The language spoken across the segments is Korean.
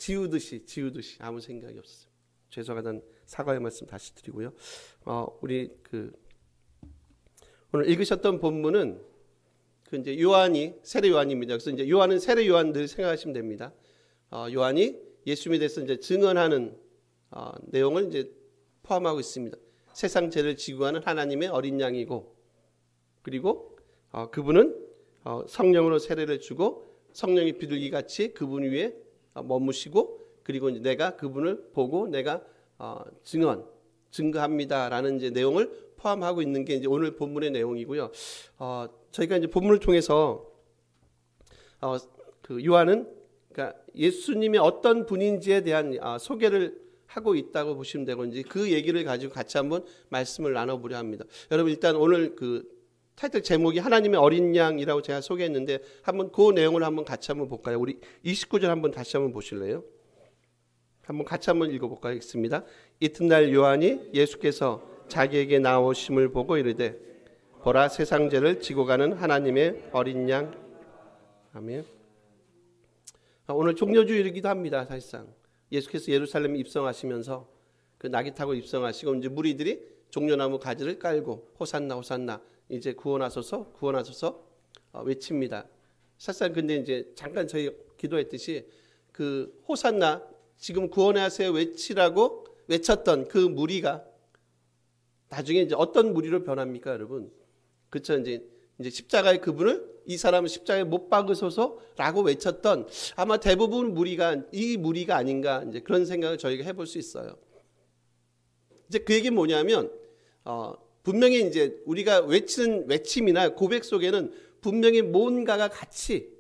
지우듯이 아무 생각이 없었어요. 죄송하다는 사과의 말씀 다시 드리고요. 우리 오늘 읽으셨던 본문은 이제 요한이 세례 요한입니다. 그래서 이제 요한은 세례 요한 늘 생각하시면 됩니다. 요한이 예수님에 대해서 이제 증언하는 내용을 이제 포함하고 있습니다. 세상 죄를 지고 가는 하나님의 어린 양이고, 그리고 그분은 성령으로 세례를 주고 성령이 비둘기 같이 그분 위에 머무시고, 그리고 이제 내가 그분을 보고 내가 증거합니다라는 이제 내용을 포함하고 있는 게 이제 오늘 본문의 내용이고요. 저희가 이제 본문을 통해서 그 요한은 그러니까 예수님이 어떤 분인지에 대한 소개를 하고 있다고 보시면 되고, 이제 그 얘기를 가지고 같이 한번 말씀을 나눠보려 합니다. 여러분 일단 오늘 그 타이틀 제목이 하나님의 어린 양이라고 제가 소개했는데 한번 그 내용을 한번 같이 한번 볼까요? 우리 29절 한번 다시 한번 보실래요? 한번 같이 한번 읽어볼까요? 읽습니다. 이튿날 요한이 예수께서 자기에게 나오심을 보고 이르되 보라 세상 죄를 지고 가는 하나님의 어린 양. 아멘. 오늘 종려주일이기도 합니다. 사실상 예수께서 예루살렘에 입성하시면서 그 나귀 타고 입성하시고 이제 무리들이 종려나무 가지를 깔고 호산나 호산나 이제 구원하소서 구원하소서 외칩니다. 사실상 근데 이제 잠깐 저희 기도했듯이 그 호산나 지금 구원하세요 외치라고 외쳤던 그 무리가 나중에 이제 어떤 무리로 변합니까, 여러분? 그렇죠. 이제 십자가의 그분을 이 사람은 십자가에 못 박으소서라고 외쳤던 아마 대부분 무리가 이 무리가 아닌가 이제 그런 생각을 저희가 해볼 수 있어요. 이제 그 얘기는 뭐냐면 분명히 이제 우리가 외치는 외침이나 고백 속에는 분명히 뭔가가 같이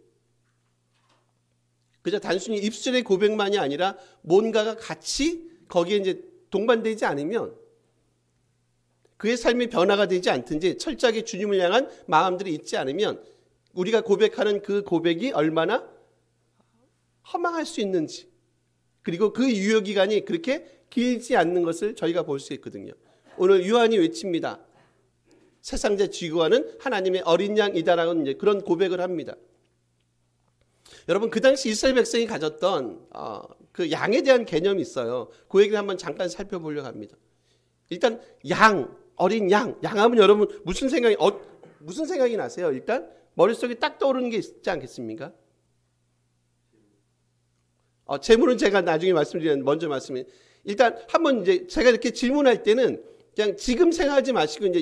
그저 단순히 입술의 고백만이 아니라 뭔가가 같이 거기에 이제 동반되지 않으면 그의 삶이 변화가 되지 않든지 철저하게 주님을 향한 마음들이 있지 않으면 우리가 고백하는 그 고백이 얼마나 허망할 수 있는지, 그리고 그 유효기간이 그렇게 길지 않는 것을 저희가 볼 수 있거든요. 오늘 요한이 외칩니다. 세상 죄 지고 가는 하나님의 어린 양이다라는 이제 그런 고백을 합니다. 여러분 그 당시 이스라엘 백성이 가졌던 그 양에 대한 개념이 있어요. 그 얘기를 한번 잠깐 살펴보려고 합니다. 일단 어린 양하면 여러분 무슨 생각이 나세요? 일단 머릿속에 딱 떠오르는 게 있지 않겠습니까? 재물은 제가 나중에 먼저 말씀드리는 일단 한번 이제 제가 이렇게 질문할 때는 그냥 지금 생각하지 마시고 이제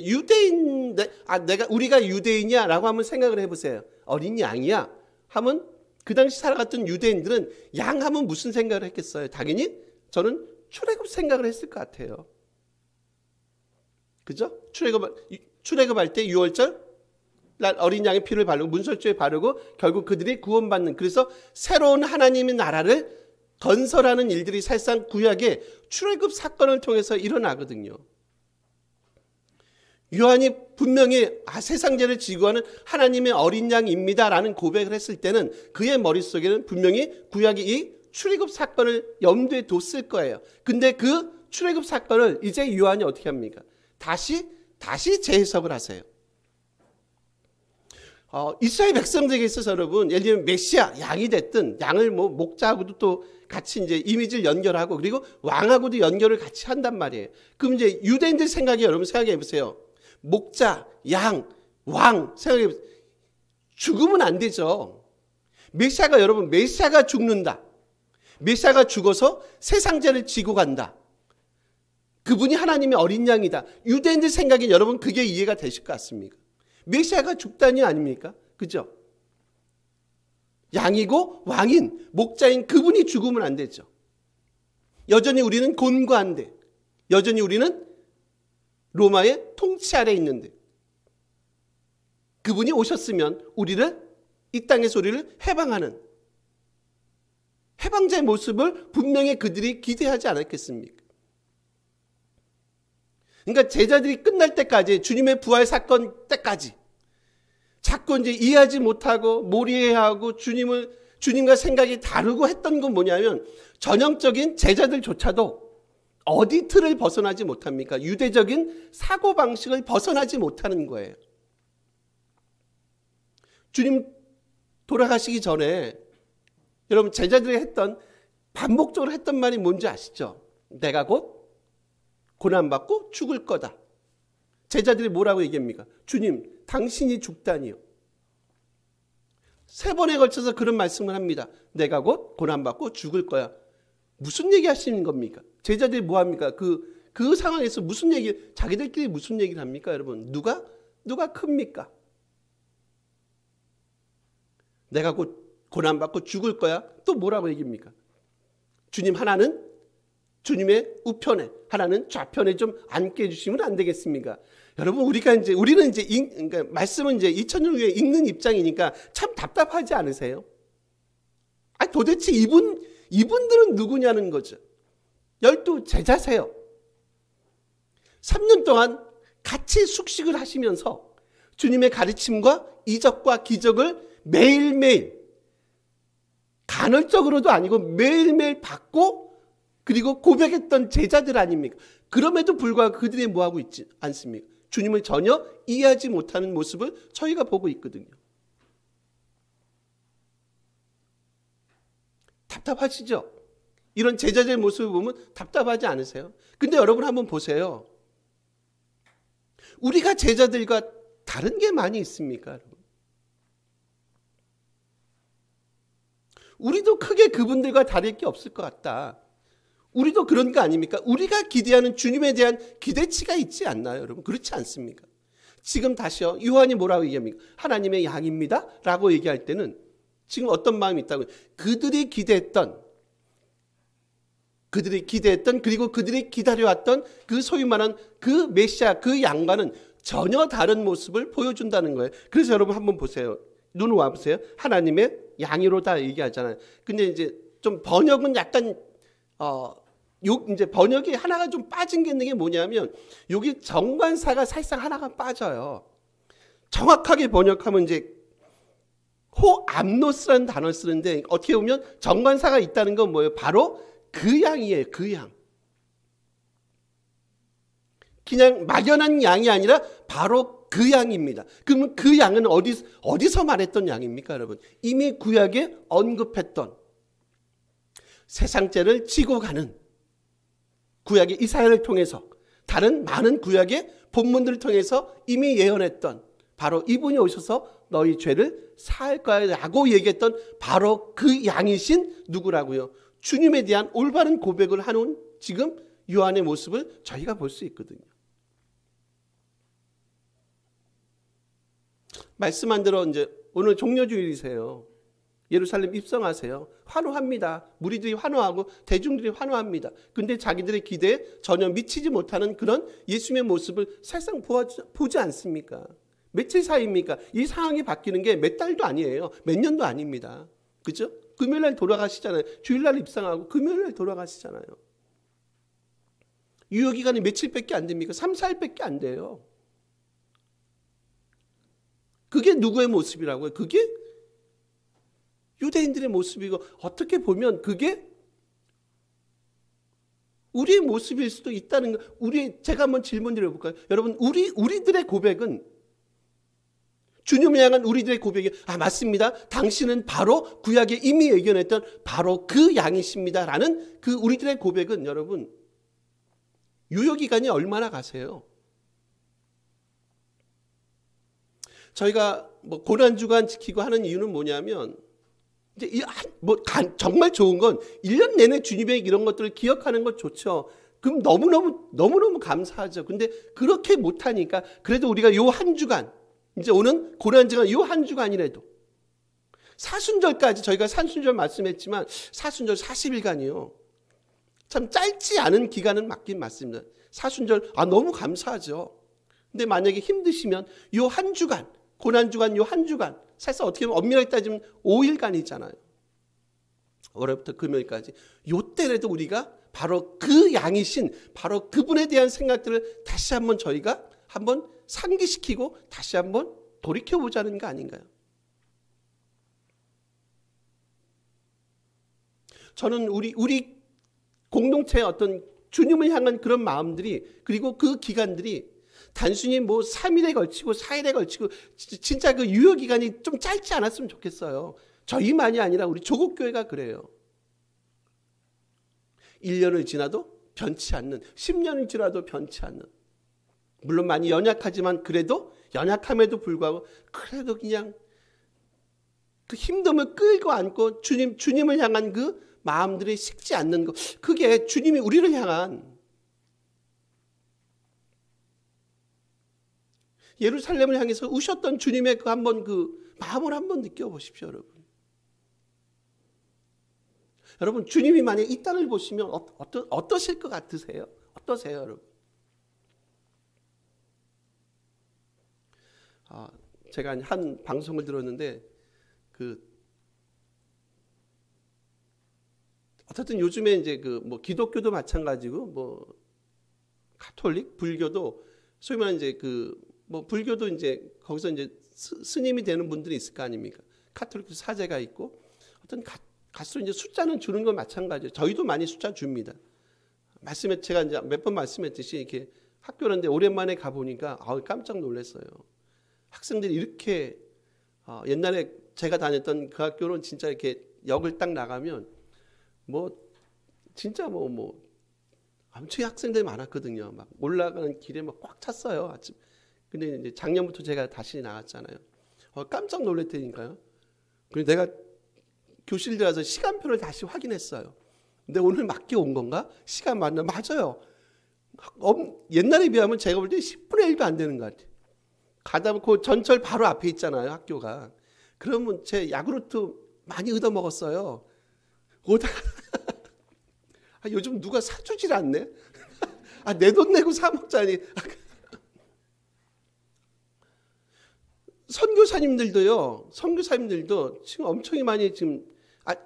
우리가 유대인이야라고 한번 생각을 해보세요. 어린 양이야 하면 그 당시 살아갔던 유대인들은 양 하면 무슨 생각을 했겠어요? 당연히 저는 출애굽 생각을 했을 것 같아요. 그죠? 출애굽할 때 6월절 날 어린 양의 피를 바르고 문설주에 바르고 결국 그들이 구원받는, 그래서 새로운 하나님의 나라를 건설하는 일들이 사실상 구약의 출애굽 사건을 통해서 일어나거든요. 요한이 분명히 세상 죄를 지고 가는 하나님의 어린 양입니다라는 고백을 했을 때는 그의 머릿속에는 분명히 구약이 이 출애굽 사건을 염두에 뒀을 거예요. 근데 그 출애굽 사건을 이제 요한이 어떻게 합니까? 다시 재해석을 하세요. 이스라엘 백성들에게 있어서 여러분, 예를 들면 메시아, 양이 됐든 양을 목자하고도 또 같이 이제 이미지를 연결하고 그리고 왕하고도 연결을 같이 한단 말이에요. 그럼 이제 유대인들 여러분 생각해 보세요. 목자, 양, 왕 생각해 보세요. 죽으면 안 되죠. 메시아가 죽는다. 메시아가 죽어서 세상 죄를 지고 간다. 그분이 하나님의 어린 양이다. 유대인들 생각에 여러분 그게 이해가 되실 것 같습니까? 메시아가 죽다니 아닙니까? 그죠? 양이고 왕인 목자인 그분이 죽으면 안 되죠. 여전히 우리는 곤고한데, 여전히 우리는 로마의 통치 아래 있는데 그분이 오셨으면 이 땅에서 우리를 해방하는 해방자의 모습을 분명히 그들이 기대하지 않았겠습니까? 그러니까 제자들이 끝날 때까지, 주님의 부활 사건 때까지 자꾸 이제 이해하지 못하고 몰이해하고 주님과 생각이 다르고 했던 건 뭐냐면 전형적인 제자들조차도 어디 틀을 벗어나지 못합니까? 유대적인 사고방식을 벗어나지 못하는 거예요. 주님 돌아가시기 전에 여러분 제자들이 했던 반복적으로 했던 말이 뭔지 아시죠? 내가 곧 고난받고 죽을 거다. 제자들이 뭐라고 얘기합니까? 주님, 당신이 죽다니요. 3번에 걸쳐서 그런 말씀을 합니다. 내가 곧 고난받고 죽을 거야. 무슨 얘기 하시는 겁니까? 제자들이 뭐 합니까? 그 상황에서 무슨 얘기, 자기들끼리 무슨 얘기를 합니까, 여러분? 누가 큽니까? 내가 곧 고난받고 죽을 거야. 또 뭐라고 얘기합니까? 주님 하나는 주님의 우편에, 하나는 좌편에 좀 앉게 해주시면 안 되겠습니까? 여러분, 우리는 이제 그러니까 말씀은 이제 2000년 후에 읽는 입장이니까 참 답답하지 않으세요? 도대체 이분들은 누구냐는 거죠. 12 제자세요. 3년 동안 같이 숙식을 하시면서 주님의 가르침과 이적과 기적을 매일매일, 간헐적으로도 아니고 매일매일 받고 그리고 고백했던 제자들 아닙니까? 그럼에도 불구하고 그들이 뭐하고 있지 않습니까? 주님을 전혀 이해하지 못하는 모습을 저희가 보고 있거든요. 답답하시죠? 이런 제자들의 모습을 보면 답답하지 않으세요? 근데 여러분 한번 보세요. 우리가 제자들과 다른 게 많이 있습니까, 여러분? 우리도 크게 그분들과 다를 게 없을 것 같다. 우리도 그런 거 아닙니까? 우리가 기대하는 주님에 대한 기대치가 있지 않나요, 여러분? 그렇지 않습니까? 지금 다시요. 요한이 뭐라고 얘기합니까? 하나님의 양입니다 라고 얘기할 때는 지금 어떤 마음이 있다고요? 그들이 기대했던 그리고 그들이 기다려왔던 그 소위 말하는 그 메시아, 그 양과는 전혀 다른 모습을 보여준다는 거예요. 그래서 여러분 한번 보세요. 눈 와보세요. 하나님의 양이로다 얘기하잖아요. 근데 이제 좀 번역은 약간 이제 번역이 하나가 좀 빠진 게 있는 게 뭐냐면 여기 정관사가 사실상 하나가 빠져요. 정확하게 번역하면 이제 호암노스라는 단어를 쓰는데 어떻게 보면 정관사가 있다는 건 뭐예요? 바로 그 양이에요. 그 양. 그냥 막연한 양이 아니라 바로 그 양입니다. 그러면 그 양은 어디서 말했던 양입니까, 여러분? 이미 구약에 언급했던 세상 죄를 지고 가는 구약의 이사야를 통해서 다른 많은 구약의 본문들을 통해서 이미 예언했던 바로 이분이 오셔서 너희 죄를 사할 거야 라고 얘기했던 바로 그 양이신 누구라고요? 주님에 대한 올바른 고백을 하는 지금 요한의 모습을 저희가 볼 수 있거든요. 말씀한 대로 이제 오늘 종려주일이세요. 예루살렘 입성하세요. 환호합니다. 무리들이 환호하고 대중들이 환호합니다. 근데 자기들의 기대에 전혀 미치지 못하는 그런 예수님의 모습을 사실상 보지 않습니까? 며칠 사이입니까? 이 상황이 바뀌는 게 몇 달도 아니에요. 몇 년도 아닙니다. 그죠? 금요일날 돌아가시잖아요. 주일날 입성하고 금요일날 돌아가시잖아요. 유효기간이 며칠밖에 안 됩니까? 3, 4일밖에 안 돼요. 그게 누구의 모습이라고요? 그게 유대인들의 모습이고 어떻게 보면 그게 우리의 모습일 수도 있다는 거. 제가 한번 질문 드려볼까요? 여러분, 우리들의 고백은 주님을 향한 우리들의 고백이 맞습니다. 당신은 바로 구약에 이미 예견했던 바로 그 양이십니다. 라는 그 우리들의 고백은 여러분 유효기간이 얼마나 가세요? 저희가 고난주간 지키고 하는 이유는 뭐냐면 이제 정말 좋은 건 1년 내내 주님의 이런 것들을 기억하는 것 좋죠. 그럼 너무너무 감사하죠. 근데 그렇게 못하니까 그래도 우리가 요 한 주간 이제 오는 고난주간 요 한 주간이라도 사순절까지 저희가 사순절 말씀했지만 사순절 40일간이요. 참 짧지 않은 기간은 맞긴 맞습니다. 사순절 너무 감사하죠. 근데 만약에 힘드시면 요 한 주간 고난주간 요 한 주간 사실 어떻게 보면 엄밀하게 따지면 5일간이잖아요. 월요일부터 금요일까지. 요때라도 우리가 바로 그 양이신 바로 그분에 대한 생각들을 다시 한번 저희가 한번 상기시키고 다시 한번 돌이켜보자는 거 아닌가요? 저는 우리 공동체의 어떤 주님을 향한 그런 마음들이 그리고 그 기간들이 단순히 3일에 걸치고 4일에 걸치고 진짜 그 유효기간이 좀 짧지 않았으면 좋겠어요. 저희만이 아니라 우리 조국교회가 그래요. 1년을 지나도 변치 않는, 10년이 지나도 변치 않는, 물론 많이 연약하지만 그래도 연약함에도 불구하고 그래도 그냥 그 힘듦을 끌고 안고 주님을 향한 그 마음들이 식지 않는 것, 그게 주님이 우리를 향한, 예루살렘을 향해서 우셨던 주님의 그 한번 그 마음을 한번 느껴보십시오, 여러분. 여러분, 주님이 만약 이 땅을 보시면 어떠실 것 같으세요? 어떠세요, 여러분? 제가 한 방송을 들었는데 어쨌든 요즘에 이제 뭐 기독교도 마찬가지고 뭐 가톨릭, 불교도 소위 말하는 이제 뭐 불교도 이제 거기서 이제 스님이 되는 분들이 있을 거 아닙니까? 가톨릭도 사제가 있고 어떤 갈수록 이제 숫자는 주는 건 마찬가지예요. 저희도 많이 숫자 줍니다. 제가 이제 몇 번 말씀했듯이 이렇게 학교는데 오랜만에 가보니까 깜짝 놀랐어요. 학생들이 이렇게 옛날에 제가 다녔던 그 학교는 진짜 이렇게 역을 딱 나가면 뭐 진짜 뭐 엄청 학생들이 많았거든요. 막 올라가는 길에 막 꽉 찼어요. 아침. 근데 이제 작년부터 제가 다시 나갔잖아요. 깜짝 놀랐다니까요. 그래서 내가 교실 들어가서 시간표를 다시 확인했어요. 근데 오늘 맞게 온 건가? 시간 맞아요. 옛날에 비하면 제가 볼 때 10분의 1도 안 되는 것 같아요. 가다 그 전철 바로 앞에 있잖아요, 학교가. 그러면 제 야구르트 많이 얻어 먹었어요. 오다가 요즘 누가 사주질 않네. 내 돈 내고 사 먹자니. 선교사님들도 지금 엄청 많이 지금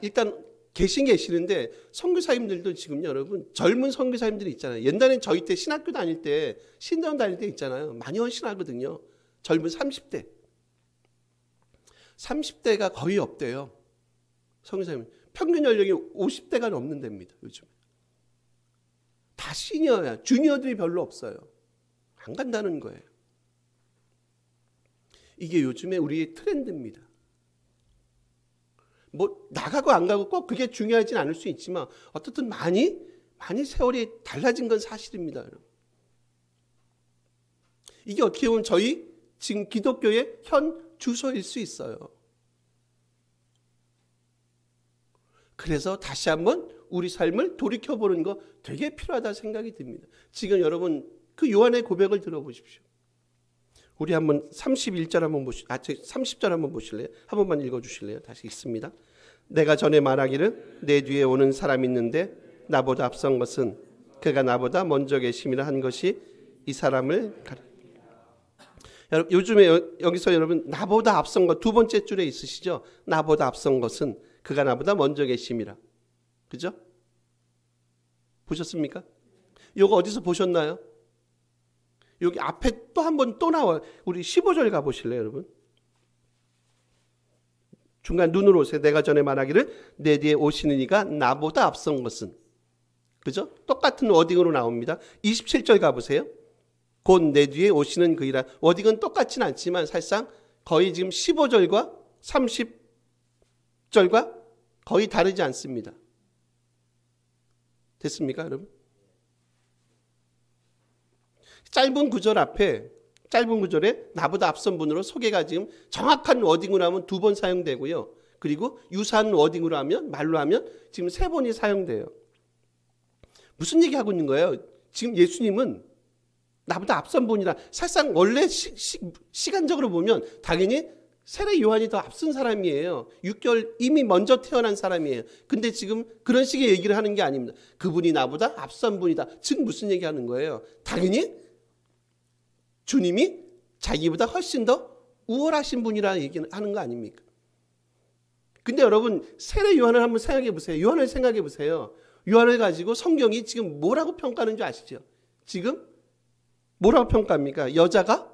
일단 계시는데 선교사님들도 지금요, 여러분, 젊은 선교사님들이 있잖아요. 옛날엔 저희 때 신학교 다닐 때, 신대원 다닐 때 있잖아요. 많이 헌신하거든요. 젊은 30대가 거의 없대요. 선교사님 평균 연령이 50대가 넘는답니다. 요즘 다 시니어야. 주니어들이 별로 없어요. 안 간다는 거예요. 이게 요즘에 우리의 트렌드입니다. 뭐 나가고 안 가고 꼭 그게 중요하진 않을 수 있지만 어떻든 많이 세월이 달라진 건 사실입니다. 여러분. 이게 어떻게 보면 저희 지금 기독교의 현 주소일 수 있어요. 그래서 다시 한번 우리 삶을 돌이켜보는 거 되게 필요하다 생각이 듭니다. 지금 여러분 그 요한의 고백을 들어보십시오. 우리 한번 31절 한번 30절 한번 보실래요? 한 번만 읽어주실래요? 다시 읽습니다. 내가 전에 말하기를 내 뒤에 오는 사람이 있는데 나보다 앞선 것은 그가 나보다 먼저 계심이라 한 것이 이 사람을 여러분, 요즘에 여기서 여러분 나보다 앞선 것 두 번째 줄에 있으시죠? 나보다 앞선 것은 그가 나보다 먼저 계심이라. 그죠? 보셨습니까? 이거 어디서 보셨나요? 여기 앞에 또 한 번 또 나와요. 우리 15절 가보실래요, 여러분? 중간 눈으로 오세요. 내가 전에 말하기를 내 뒤에 오시는 이가 나보다 앞선 것은. 그죠? 똑같은 워딩으로 나옵니다. 27절 가보세요. 곧 내 뒤에 오시는 그이라. 워딩은 똑같진 않지만 사실상 거의 지금 15절과 30절과 거의 다르지 않습니다. 됐습니까, 여러분? 짧은 구절에 나보다 앞선 분으로 소개가 지금 정확한 워딩으로 하면 2번 사용되고요. 그리고 유사한 워딩으로 하면, 말로 하면 지금 3번이 사용돼요. 무슨 얘기하고 있는 거예요? 지금 예수님은 나보다 앞선 분이라. 사실상 원래 시간적으로 보면 당연히 세례 요한이 더 앞선 사람이에요. 6개월 이미 먼저 태어난 사람이에요. 근데 지금 그런 식의 얘기를 하는 게 아닙니다. 그분이 나보다 앞선 분이다. 즉 무슨 얘기하는 거예요? 당연히 주님이 자기보다 훨씬 더 우월하신 분이라 얘기하는 거 아닙니까? 근데 여러분 세례 요한을 한번 생각해 보세요. 요한을 생각해 보세요. 요한을 가지고 성경이 지금 뭐라고 평가하는 줄 아시죠? 지금 뭐라고 평가합니까? 여자가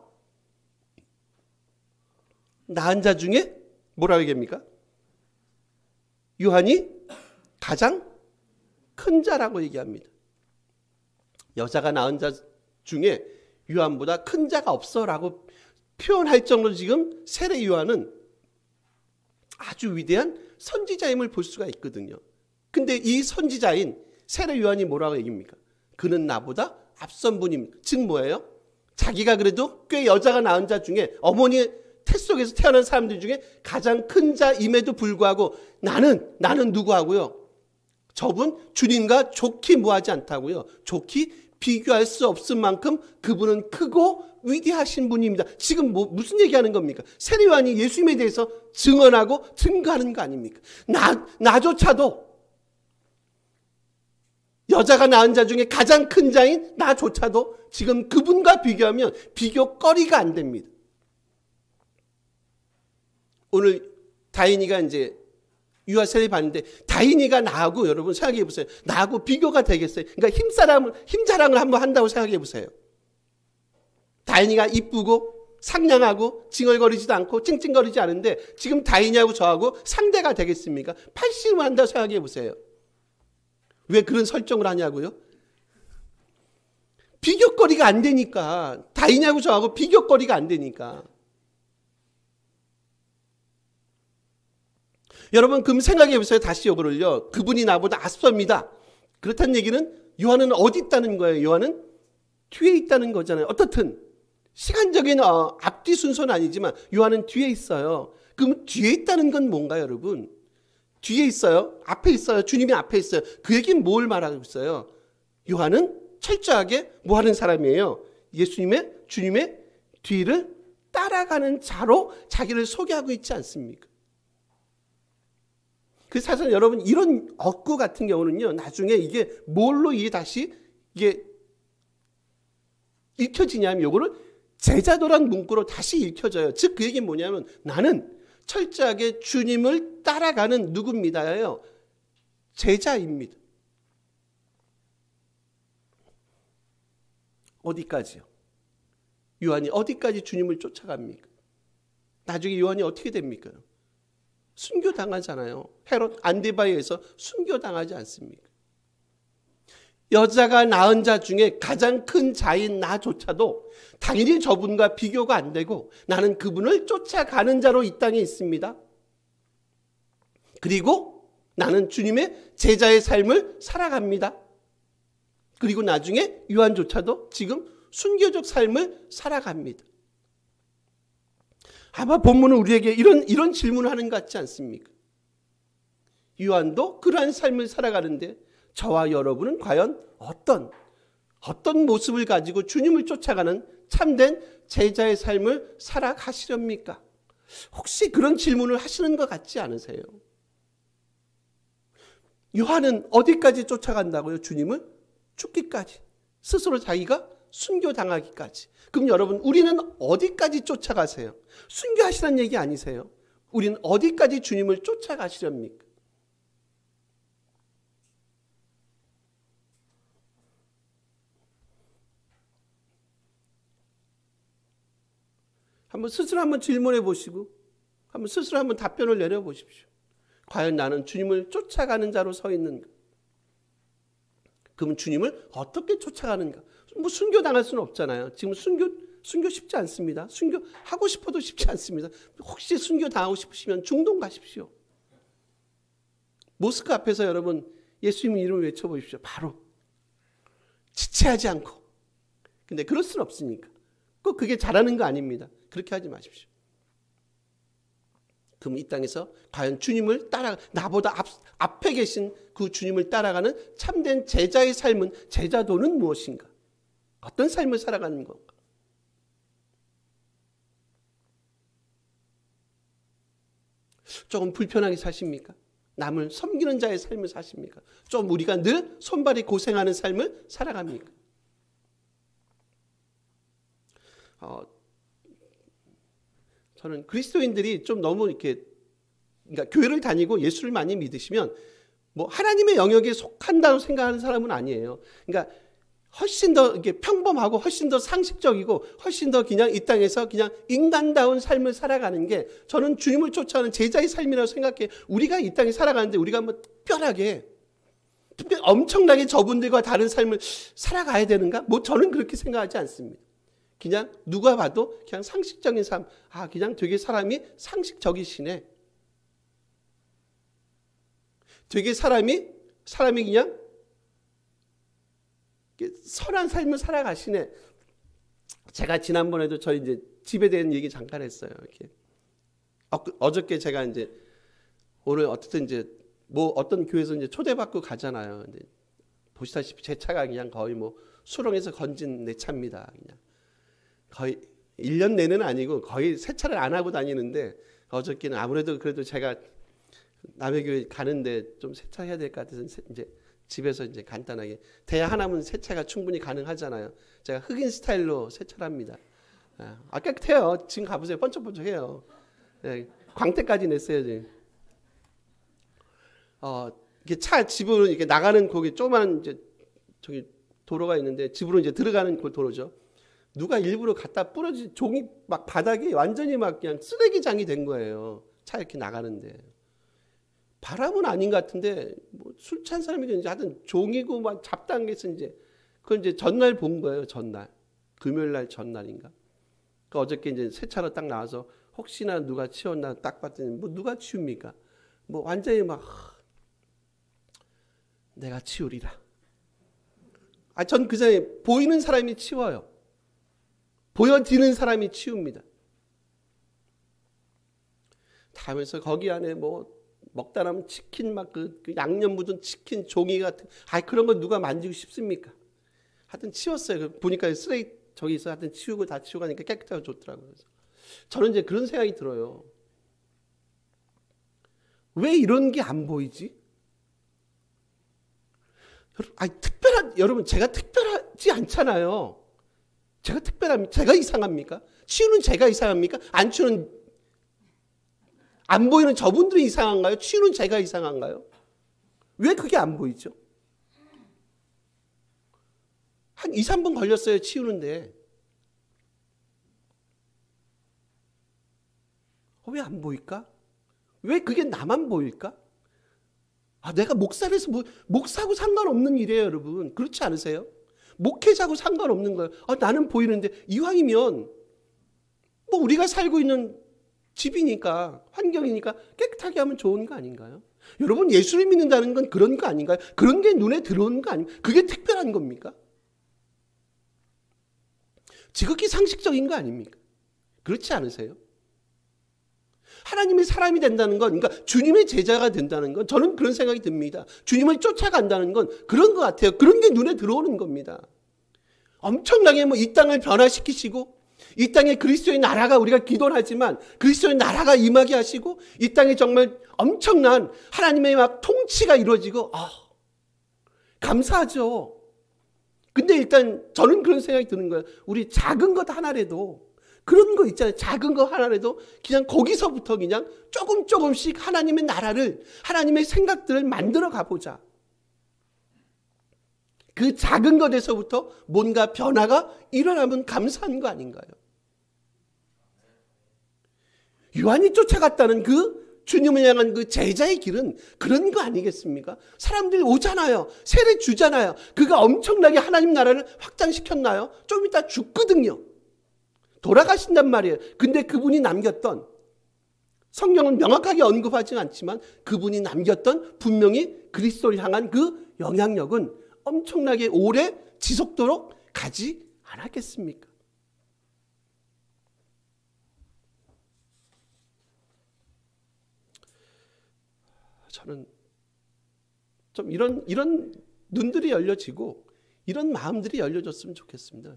낳은 자 중에 뭐라고 얘기합니까? 요한이 가장 큰 자라고 얘기합니다. 여자가 낳은 자 중에 요한보다 큰 자가 없어라고 표현할 정도로 지금 세례 요한은 아주 위대한 선지자임을 볼 수가 있거든요. 근데 이 선지자인 세례 요한이 뭐라고 얘기합니까? 그는 나보다 앞선 분입니다. 즉 뭐예요? 자기가 그래도 꽤 여자가 낳은 자 중에 어머니 태 속에서 태어난 사람들 중에 가장 큰 자임에도 불구하고 나는 누구하고요? 저분 주님과 좋게 무하지 않다고요. 좋게 비교할 수 없을 만큼 그분은 크고 위대하신 분입니다. 지금 무슨 얘기하는 겁니까? 세례 요한이 예수님에 대해서 증언하고 증거하는 거 아닙니까? 나조차도 여자가 낳은 자 중에 가장 큰 자인 나조차도 지금 그분과 비교하면 비교거리가 안 됩니다. 오늘 다인이가 이제 유아 세례 받는데 다인이가 나하고 여러분 생각해 보세요. 나하고 비교가 되겠어요? 그러니까 힘자랑을 한번 한다고 생각해 보세요. 다인이가 이쁘고 상냥하고 징얼거리지도 않고 찡찡거리지 않은데 지금 다인이하고 저하고 상대가 되겠습니까? 팔씨름을 한다고 생각해 보세요. 왜 그런 설정을 하냐고요? 비교거리가 안 되니까. 다인이하고 저하고 비교거리가 안 되니까. 여러분 그럼 생각해 보세요. 다시 이거를요. 그분이 나보다 앞섭니다. 그렇다는 얘기는 요한은 어디 있다는 거예요? 요한은 뒤에 있다는 거잖아요. 어떻든 시간적인 앞뒤 순서는 아니지만 요한은 뒤에 있어요. 그럼 뒤에 있다는 건 뭔가요, 여러분? 뒤에 있어요? 앞에 있어요? 주님이 앞에 있어요? 그 얘기는 뭘 말하고 있어요? 요한은 철저하게 뭐 하는 사람이에요? 주님의 뒤를 따라가는 자로 자기를 소개하고 있지 않습니까? 그래서 사실 여러분 이런 억구 같은 경우는요, 나중에 이게 뭘로 다시 이게 읽혀지냐면 요거를 제자도란 문구로 다시 읽혀져요. 즉 그 얘기는 뭐냐면 나는 철저하게 주님을 따라가는 누굽니다예요. 제자입니다. 어디까지요? 요한이 어디까지 주님을 쫓아갑니까? 나중에 요한이 어떻게 됩니까? 순교당하잖아요. 헤롯 안디바에서 순교당하지 않습니까? 여자가 낳은 자 중에 가장 큰 자인 나조차도 당연히 저분과 비교가 안 되고 나는 그분을 쫓아가는 자로 이 땅에 있습니다. 그리고 나는 주님의 제자의 삶을 살아갑니다. 그리고 나중에 요한조차도 지금 순교적 삶을 살아갑니다. 아마 본문은 우리에게 이런 질문을 하는 것 같지 않습니까? 요한도 그러한 삶을 살아가는데 저와 여러분은 과연 어떤 모습을 가지고 주님을 쫓아가는 참된 제자의 삶을 살아가시렵니까? 혹시 그런 질문을 하시는 것 같지 않으세요? 요한은 어디까지 쫓아간다고요? 주님을? 죽기까지. 스스로 자기가 순교당하기까지. 그럼 여러분 우리는 어디까지 쫓아가세요? 순교하시라는 얘기 아니세요? 우리는 어디까지 주님을 쫓아가시렵니까? 한번 스스로 한번 질문해 보시고 스스로 한번 답변을 내려 보십시오. 과연 나는 주님을 쫓아가는 자로 서 있는가? 그러면 주님을 어떻게 쫓아가는가? 뭐 순교당할 수는 없잖아요. 지금 순교 쉽지 않습니다. 순교하고 싶어도 쉽지 않습니다. 혹시 순교당하고 싶으시면 중동 가십시오. 모스크 앞에서 여러분 예수님 이름을 외쳐보십시오. 바로 지체하지 않고. 근데 그럴 수는 없으니까. 꼭 그게 잘하는 거 아닙니다. 그렇게 하지 마십시오. 그럼 이 땅에서 과연 주님을 나보다 앞에 계신 그 주님을 따라가는 참된 제자의 삶은, 제자도는 무엇인가? 어떤 삶을 살아가는 건가? 조금 불편하게 사십니까? 남을 섬기는 자의 삶을 사십니까? 좀 우리가 늘 손발이 고생하는 삶을 살아갑니까? 저는 그리스도인들이 좀 너무 그러니까 교회를 다니고 예수를 많이 믿으시면 뭐 하나님의 영역에 속한다고 생각하는 사람은 아니에요. 그러니까 훨씬 더 이렇게 평범하고 훨씬 더 상식적이고 훨씬 더 그냥 이 땅에서 그냥 인간다운 삶을 살아가는 게 저는 주님을 쫓아가는 제자의 삶이라고 생각해요. 우리가 이 땅에 살아가는데 우리가 뭐 특별히 엄청나게 저분들과 다른 삶을 살아가야 되는가? 뭐 저는 그렇게 생각하지 않습니다. 그냥 누가 봐도 그냥 상식적인 삶, 그냥 되게 사람이 상식적이시네. 되게 사람이 그냥 선한 삶을 살아가시네. 제가 지난번에도 저희 이제 집에 대한 얘기 잠깐 했어요. 이렇게 어저께 제가 이제 오늘 어쨌든 이제 뭐 어떤 교회에서 이제 초대받고 가잖아요. 근데 보시다시피 제 차가 그냥 거의 뭐 수렁에서 건진 내 차입니다. 그냥 거의 1년 내는 아니고 거의 세차를 안 하고 다니는데 어저께는 아무래도 그래도 제가 남의 교회 가는데 좀 세차해야 될 것 같아서 이제 집에서 이제 간단하게 대야 하나면 세차가 충분히 가능하잖아요. 제가 흑인 스타일로 세차를 합니다. 깨끗해요. 지금 가보세요. 번쩍번쩍해요. 네, 광택까지 냈어요 지금. 이게 차 집으로 이렇게 나가는 거기 조그만 이제 저기 도로가 있는데 집으로 이제 들어가는 그 도로죠. 누가 일부러 갖다 뿌려진 종이 막 바닥이 완전히 막 그냥 쓰레기장이 된 거예요. 차 이렇게 나가는데. 바람은 아닌 것 같은데 뭐 술 취한 사람이 이제 하여튼 종이고 막 잡다한 게 있어 이제 그건 이제 전날 본 거예요. 전날 금요일 날 전날인가. 그 어저께 이제 세차로 딱 나와서 혹시나 누가 치웠나 딱 봤더니 뭐 누가 치웁니까? 뭐 완전히 막 내가 치우리라. 전 그 전에 보이는 사람이 치워요. 보여지는 사람이 치웁니다. 다 하면서 거기 안에 뭐 먹다 남은 치킨 막 그 양념 묻은 치킨 종이 같은 그런 거 누가 만지고 싶습니까? 하여튼 치웠어요. 보니까 쓰레기 저기 있어. 하여튼 치우고 다 치우고 가니까 깨끗하고 좋더라고요. 그래서 저는 이제 그런 생각이 들어요. 왜 이런 게 안 보이지? 여러분 제가 특별하지 않잖아요. 제가 이상합니까? 치우는 제가 이상합니까? 안 치우는 안 보이는 저분들이 이상한가요? 치우는 제가 이상한가요? 왜 그게 안 보이죠? 한 2, 3분 걸렸어요. 치우는데. 왜 안 보일까? 왜 그게 나만 보일까? 내가 목사라서 목사하고 상관없는 일이에요, 여러분. 그렇지 않으세요? 목회자하고 상관없는 거예요. 나는 보이는데 이왕이면 뭐 우리가 살고 있는 집이니까 환경이니까 깨끗하게 하면 좋은 거 아닌가요? 여러분 예수를 믿는다는 건 그런 거 아닌가요? 그런 게 눈에 들어오는 거 아닙니까? 그게 특별한 겁니까? 지극히 상식적인 거 아닙니까? 그렇지 않으세요? 하나님의 사람이 된다는 건, 그러니까 주님의 제자가 된다는 건 저는 그런 생각이 듭니다. 주님을 쫓아간다는 건 그런 것 같아요. 그런 게 눈에 들어오는 겁니다. 엄청나게 뭐 이 땅을 변화시키시고 이 땅에 그리스도의 나라가 우리가 기도를 하지만 그리스도의 나라가 임하게 하시고 이 땅에 정말 엄청난 하나님의 막 통치가 이루어지고 감사하죠. 근데 일단 저는 그런 생각이 드는 거예요. 우리 작은 것 하나라도 그런 거 있잖아요. 작은 거 하나라도 그냥 거기서부터 그냥 조금씩 하나님의 나라를 하나님의 생각들을 만들어 가보자. 그 작은 것에서부터 뭔가 변화가 일어나면 감사한 거 아닌가요? 요한이 쫓아갔다는 그 주님을 향한 그 제자의 길은 그런 거 아니겠습니까? 사람들이 오잖아요. 세례 주잖아요. 그가 엄청나게 하나님 나라를 확장시켰나요? 좀 이따 죽거든요. 돌아가신단 말이에요. 근데 그분이 남겼던, 성경은 명확하게 언급하지는 않지만 그분이 남겼던 분명히 그리스도를 향한 그 영향력은 엄청나게 오래 지속도록 가지 않았겠습니까? 저는 좀 이런 눈들이 열려지고 이런 마음들이 열려졌으면 좋겠습니다.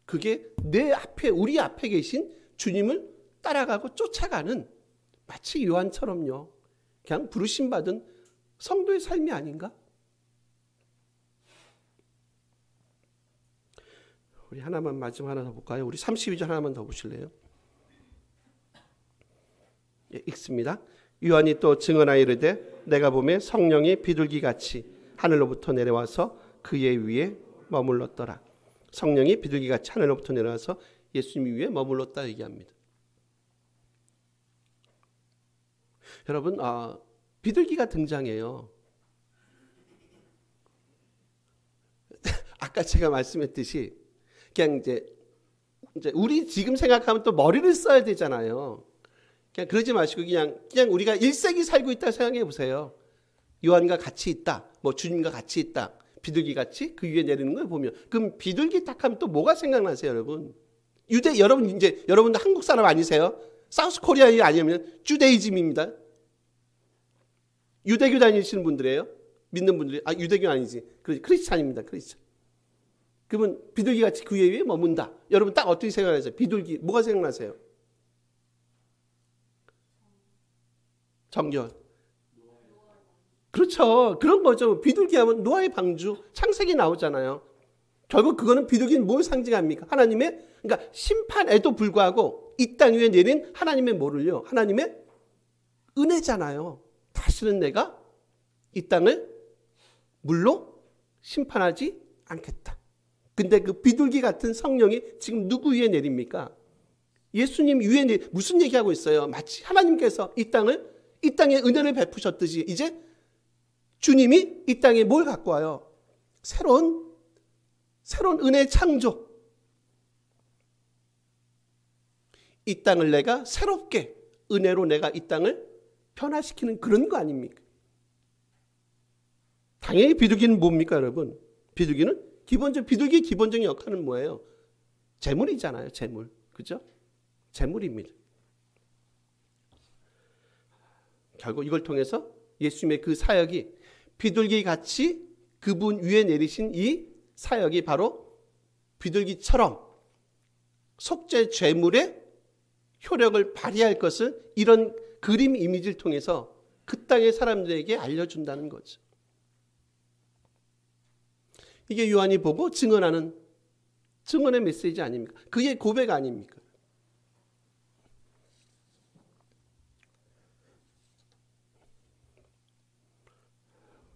그게 내 앞에, 우리 앞에 계신 주님을 따라가고 쫓아가는 마치 요한처럼요. 그냥 부르심 받은 성도의 삶이 아닌가? 우리 하나만 마지막 하나 더 볼까요? 우리 32절 하나만 더 보실래요? 읽습니다. 요한이 또 증언하여 이르되 내가 보매 성령이 비둘기같이 하늘로부터 내려와서 그의 위에 머물렀더라. 성령이 비둘기같이 하늘로부터 내려와서 예수님 위에 머물렀다 얘기합니다. 여러분, 비둘기가 등장해요. 아까 제가 말씀했듯이 그냥 이제 우리 지금 생각하면 또 머리를 써야 되잖아요. 그냥 그러지 마시고 그냥 우리가 1세기 살고 있다 생각해 보세요. 요한과 같이 있다. 뭐 주님과 같이 있다. 비둘기같이 그 위에 내리는 걸 보면, 그럼 비둘기 딱 하면 또 뭐가 생각나세요, 여러분? 여러분 이제 여러분도 한국 사람 아니세요? 사우스 코리아이 아니면 주데이즘입니다. 유대교 다니시는 분들이에요. 믿는 분들이. 유대교 아니지. 크리스찬입니다. 크리스찬. 그러면 비둘기같이 그 위에 머문다. 여러분 딱 어떻게 생각하세요? 비둘기 뭐가 생각나세요? 정결. 그렇죠. 그런 거죠. 비둘기 하면 노아의 방주, 창세기 나오잖아요. 결국 그거는 비둘기는 뭘 상징합니까? 하나님의, 그러니까 심판에도 불구하고 이 땅 위에 내린 하나님의 뭐를요? 하나님의 은혜잖아요. 다시는 내가 이 땅을 물로 심판하지 않겠다. 근데 그 비둘기 같은 성령이 지금 누구 위에 내립니까? 예수님 위에 무슨 얘기하고 있어요? 마치 하나님께서 이 땅에 은혜를 베푸셨듯이 이제 주님이 이 땅에 뭘 갖고 와요? 새로운 은혜 창조. 이 땅을 내가 새롭게 은혜로 내가 이 땅을 변화시키는 그런 거 아닙니까? 당연히 비둘기는 뭡니까, 여러분? 비둘기의 기본적인 역할은 뭐예요? 재물이잖아요, 재물. 그죠? 재물입니다. 결국 이걸 통해서 예수님의 그 사역이 비둘기 같이 그분 위에 내리신 이 사역이 바로 비둘기처럼 속죄 죄물의 효력을 발휘할 것을 이런 그림 이미지를 통해서 그 땅의 사람들에게 알려준다는 거죠. 이게 요한이 보고 증언하는 증언의 메시지 아닙니까? 그게 고백 아닙니까?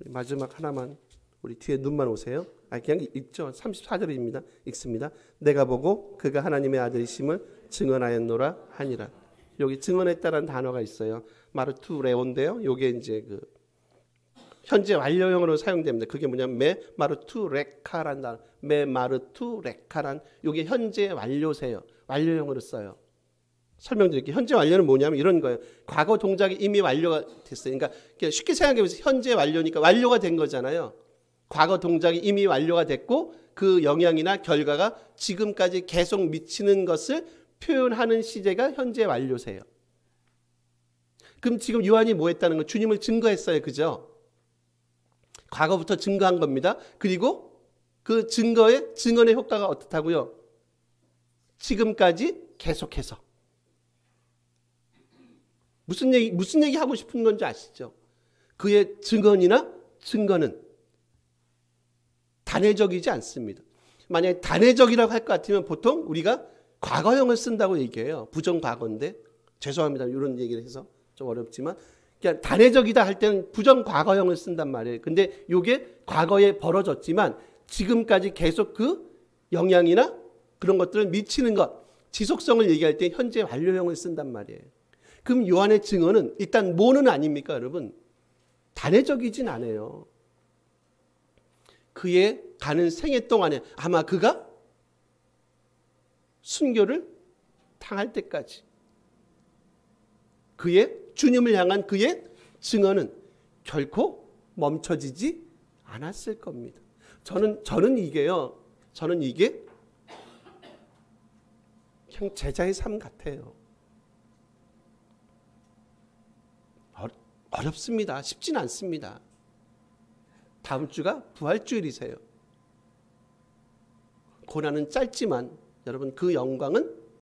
마지막 하나만, 우리 뒤에 눈만 오세요. 그냥 읽죠. 34절입니다. 읽습니다. 내가 보고 그가 하나님의 아들이심을 증언하였노라 하니라. 여기 증언했다라는 단어가 있어요. 마르투레온데요. 요게 이제 그 현재 완료형으로 사용됩니다. 그게 뭐냐면 메 마르투레카란 단어. 메 마르투레카란 요게 현재 완료세요. 완료형으로 써요. 설명드릴게요. 현재 완료는 뭐냐면 이런 거예요. 과거 동작이 이미 완료가 됐어요. 그러니까 쉽게 생각해보세요. 현재 완료니까 완료가 된 거잖아요. 과거 동작이 이미 완료가 됐고 그 영향이나 결과가 지금까지 계속 미치는 것을 표현하는 시제가 현재 완료세요. 그럼 지금 요한이 뭐 했다는 거? 주님을 증거했어요. 그죠? 과거부터 증거한 겁니다. 그리고 그 증언의 효과가 어떻다고요? 지금까지 계속해서. 무슨 얘기 하고 싶은 건지 아시죠? 그의 증거는 단회적이지 않습니다. 만약에 단회적이라고 할 것 같으면 보통 우리가 과거형을 쓴다고 얘기해요. 부정과거인데. 죄송합니다. 이런 얘기를 해서 좀 어렵지만. 그러니까 단회적이다 할 때는 부정과거형을 쓴단 말이에요. 근데 이게 과거에 벌어졌지만 지금까지 계속 그 영향이나 그런 것들을 미치는 것, 지속성을 얘기할 때 현재 완료형을 쓴단 말이에요. 그럼 요한의 증언은 일단 뭐는 아닙니까, 여러분? 단회적이진 않아요. 그의 가는 생애 동안에 아마 그가 순교를 당할 때까지 그의 주님을 향한 그의 증언은 결코 멈춰지지 않았을 겁니다. 저는 이게 그냥 제자의 삶 같아요. 어렵습니다. 쉽진 않습니다. 다음 주가 부활주일이세요. 고난은 짧지만 여러분 그 영광은